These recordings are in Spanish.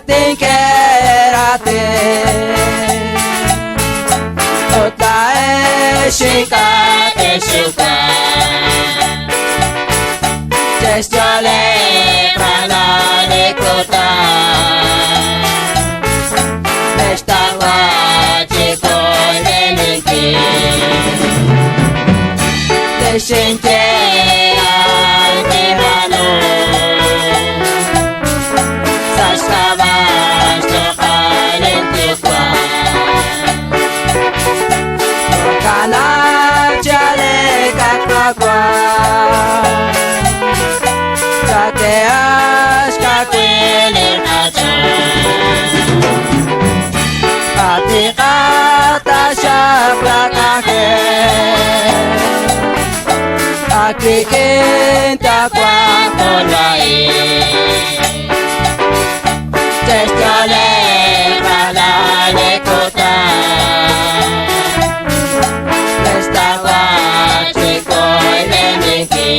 tinkerate Ota shika teshuka Testole prana nekota Nestawa chiko leniki Teshinte altivano Sastabas tocar en tu Kana chale kakwa Sateas kakwele kacho Atikata shapla kake Akikinta kwa kolwai Testole para lekota Estawa chico leniki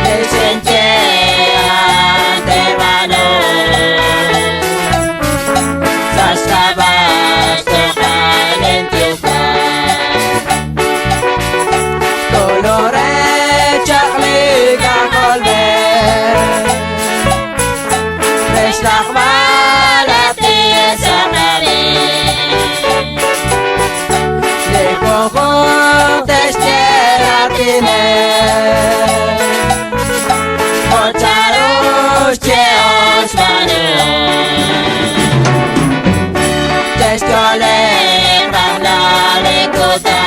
Desente ante mano Sastabas tocar en tu Colore chakli kakolbe Restak malati sakari Lekoko testeratine Ocharos cheos manu Testole rana lekota